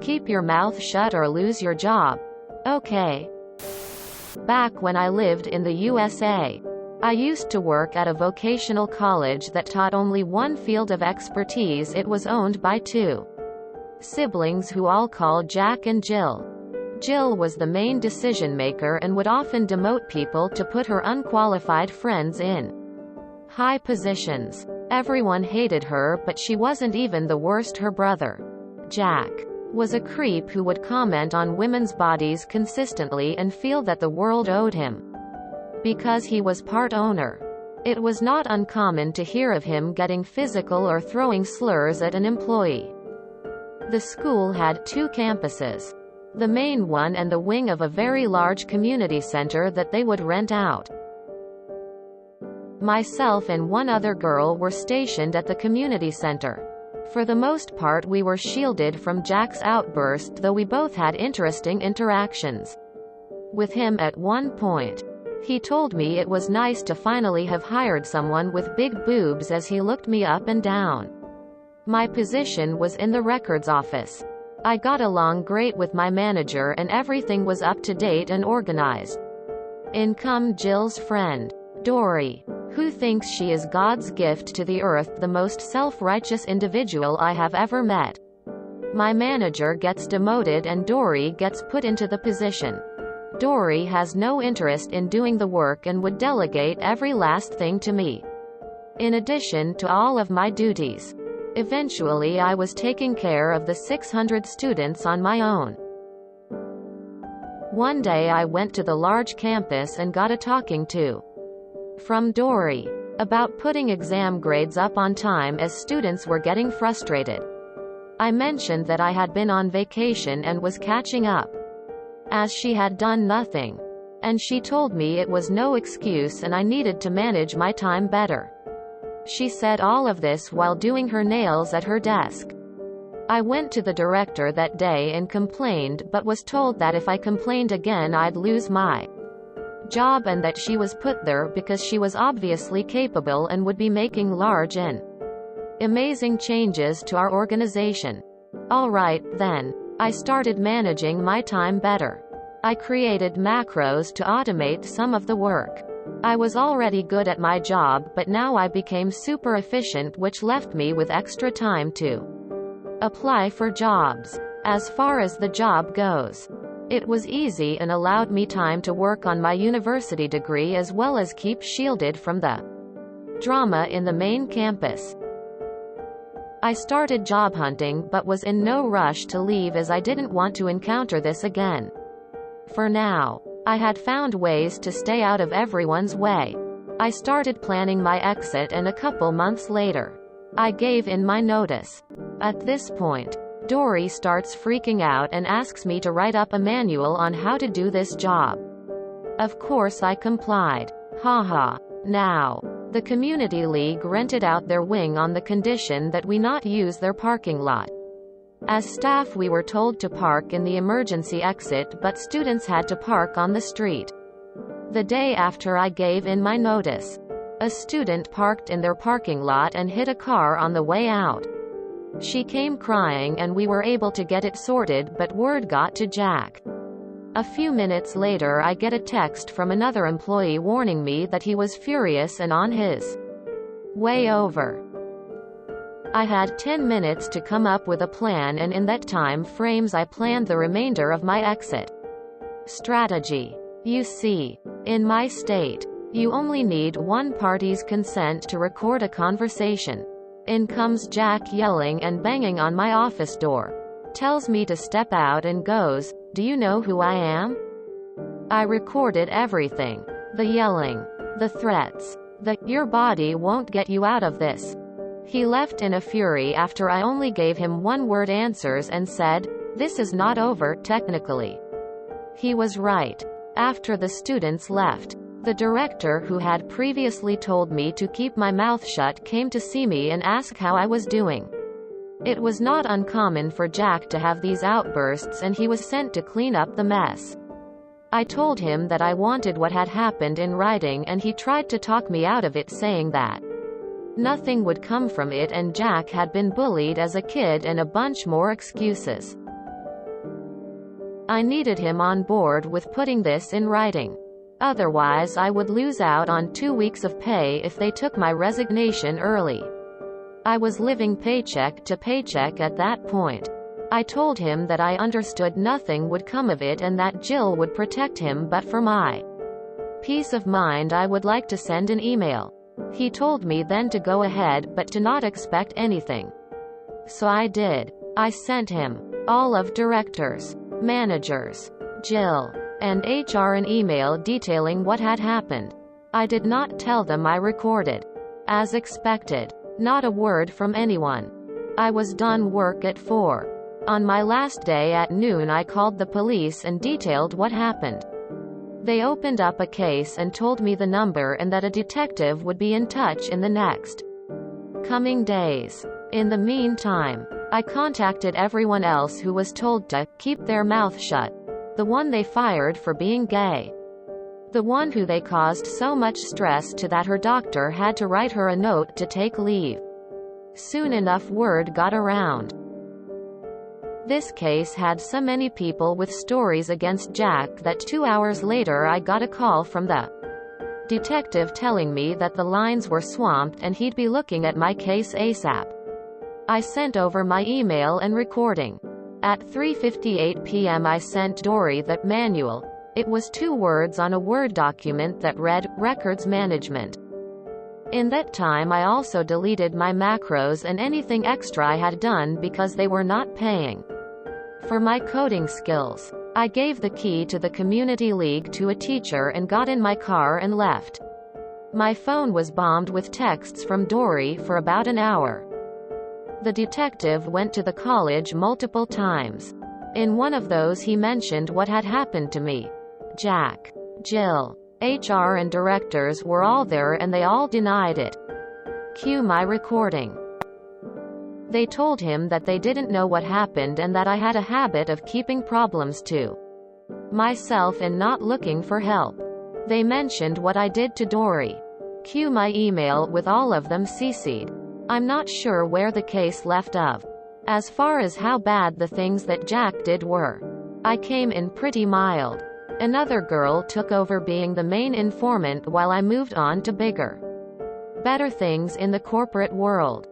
Keep your mouth shut or lose your job. Okay. Back when I lived in the USA, I used to work at a vocational college that taught only one field of expertise. It was owned by two siblings who all called Jack and Jill. Jill was the main decision maker and would often demote people to put her unqualified friends in high positions. Everyone hated her, but she wasn't even the worst. Her brother, Jack, was a creep who would comment on women's bodies consistently and feel that the world owed him because he was part owner. It was not uncommon to hear of him getting physical or throwing slurs at an employee. The school had two campuses, the main one and the wing of a very large community center that they would rent out. Myself and one other girl were stationed at the community center. For the most part we were shielded from Jack's outburst, though we both had interesting interactions with him. At one point, he told me it was nice to finally have hired someone with big boobs as he looked me up and down. My position was in the records office. I got along great with my manager and everything was up to date and organized. In come Jill's friend, Dory, who thinks she is God's gift to the earth, the most self-righteous individual I have ever met. My manager gets demoted and Dory gets put into the position. Dory has no interest in doing the work and would delegate every last thing to me, in addition to all of my duties. Eventually I was taking care of the 600 students on my own. One day I went to the large campus and got a talking to from Dory about putting exam grades up on time as students were getting frustrated. I mentioned that I had been on vacation and was catching up, as she had done nothing, and she told me it was no excuse and I needed to manage my time better. She said all of this while doing her nails at her desk. I went to the director that day and complained, but was told that if I complained again I'd lose my job and that she was put there because she was obviously capable and would be making large and amazing changes to our organization. Alright, then. I started managing my time better. I created macros to automate some of the work. I was already good at my job, but now I became super efficient, which left me with extra time to apply for jobs. As far as the job goes, it was easy and allowed me time to work on my university degree as well as keep shielded from the drama in the main campus. I started job hunting but was in no rush to leave as I didn't want to encounter this again. For now, I had found ways to stay out of everyone's way. I started planning my exit and a couple months later, I gave in my notice. At this point, Dory starts freaking out and asks me to write up a manual on how to do this job. Of course I complied. Haha. Now, the community league rented out their wing on the condition that we not use their parking lot. As staff we were told to park in the emergency exit, but students had to park on the street. The day after I gave in my notice, a student parked in their parking lot and hit a car on the way out. She came crying and we were able to get it sorted, but word got to Jack. A few minutes later I get a text from another employee warning me that he was furious and on his way over. I had 10 minutes to come up with a plan, and in that time frames I planned the remainder of my exit strategy. You see, in my state, you only need one party's consent to record a conversation. In comes Jack yelling and banging on my office door. Tells me to step out and goes, "Do you know who I am?" I recorded everything. The yelling, the threats, the "your body won't get you out of this." He left in a fury after I only gave him one-word answers and said, "This is not over, technically." He was right. After the students left, the director who had previously told me to keep my mouth shut came to see me and ask how I was doing. It was not uncommon for Jack to have these outbursts and he was sent to clean up the mess. I told him that I wanted what had happened in writing and he tried to talk me out of it, saying that nothing would come from it and Jack had been bullied as a kid and a bunch more excuses. I needed him on board with putting this in writing. Otherwise I would lose out on 2 weeks of pay if they took my resignation early. I was living paycheck to paycheck at that point. I told him that I understood nothing would come of it and that Jill would protect him, but for my peace of mind I would like to send an email. He told me then to go ahead but to not expect anything. So I did. I sent him, all of directors, managers, Jill, and HR an email detailing what had happened. I did not tell them I recorded. As expected. Not a word from anyone. I was done work at 4. On my last day at noon I called the police and detailed what happened. They opened up a case and told me the number and that a detective would be in touch in the next coming days. In the meantime, I contacted everyone else who was told to keep their mouth shut. The one they fired for being gay. The one who they caused so much stress to that her doctor had to write her a note to take leave. Soon enough word got around. This case had so many people with stories against Jack that 2 hours later I got a call from the detective telling me that the lines were swamped and he'd be looking at my case ASAP. I sent over my email and recording. At 3:58 p.m. I sent Dory the manual. It was 2 words on a Word document that read, Records Management. In that time I also deleted my macros and anything extra I had done because they were not paying for my coding skills. I gave the key to the community league to a teacher and got in my car and left. My phone was bombed with texts from Dory for about an hour. The detective went to the college multiple times. In one of those he mentioned what had happened to me. Jack, Jill, HR and directors were all there and they all denied it. Cue my recording. They told him that they didn't know what happened and that I had a habit of keeping problems to myself and not looking for help. They mentioned what I did to Dory. Cue my email with all of them CC'd. I'm not sure where the case left of. As far as how bad the things that Jack did were. I came in pretty mild. Another girl took over being the main informant while I moved on to bigger, better things in the corporate world.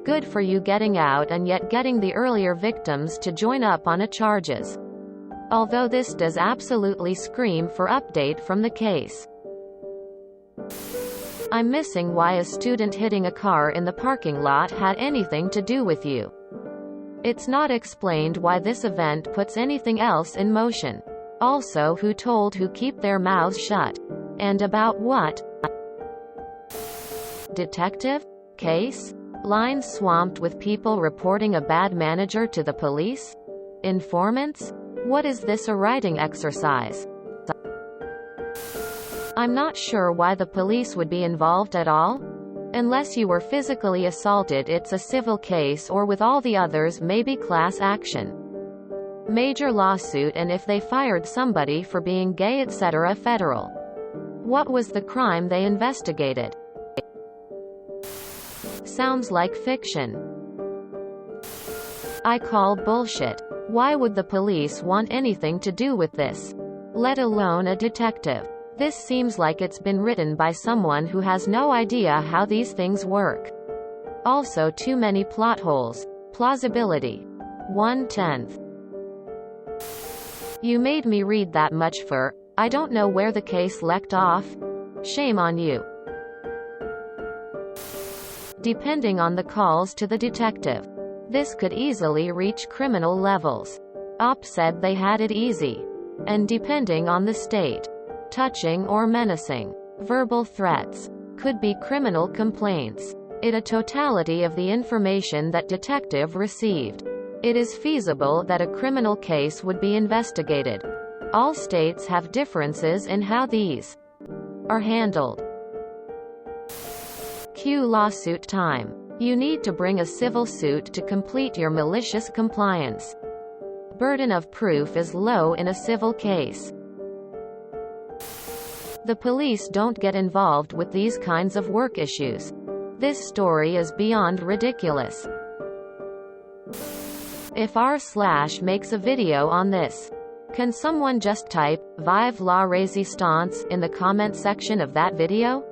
Good for you getting out and yet getting the earlier victims to join up on a charges. Although this does absolutely scream for update from the case. I'm missing why a student hitting a car in the parking lot had anything to do with you. It's not explained why this event puts anything else in motion. Also, who told who keep their mouths shut? And about what? Detective? Case? Lines swamped with people reporting a bad manager to the police? Informants? What is this, a writing exercise? I'm not sure why the police would be involved at all. Unless you were physically assaulted, it's a civil case, or with all the others maybe class action. Major lawsuit, and if they fired somebody for being gay etc. federal. What was the crime they investigated? Sounds like fiction. I call bullshit. Why would the police want anything to do with this? Let alone a detective. This seems like it's been written by someone who has no idea how these things work. Also too many plot holes. Plausibility. 1/10. You made me read that much for, I don't know where the case left off. Shame on you. Depending on the calls to the detective. This could easily reach criminal levels. Op said they had it easy. And depending on the state. Touching or menacing. Verbal threats. Could be criminal complaints. It a totality of the information that detective received. It is feasible that a criminal case would be investigated. All states have differences in how these are handled. Cue lawsuit time. You need to bring a civil suit to complete your malicious compliance. Burden of proof is low in a civil case. The police don't get involved with these kinds of work issues. This story is beyond ridiculous. if r/ makes a video on this. Can someone just type, "Vive la résistance," in the comment section of that video?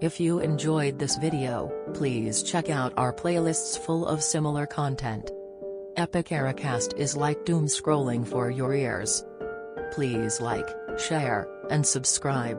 If you enjoyed this video, please check out our playlists full of similar content. Epic Ericast is like doom scrolling for your ears. Please like, share, and subscribe.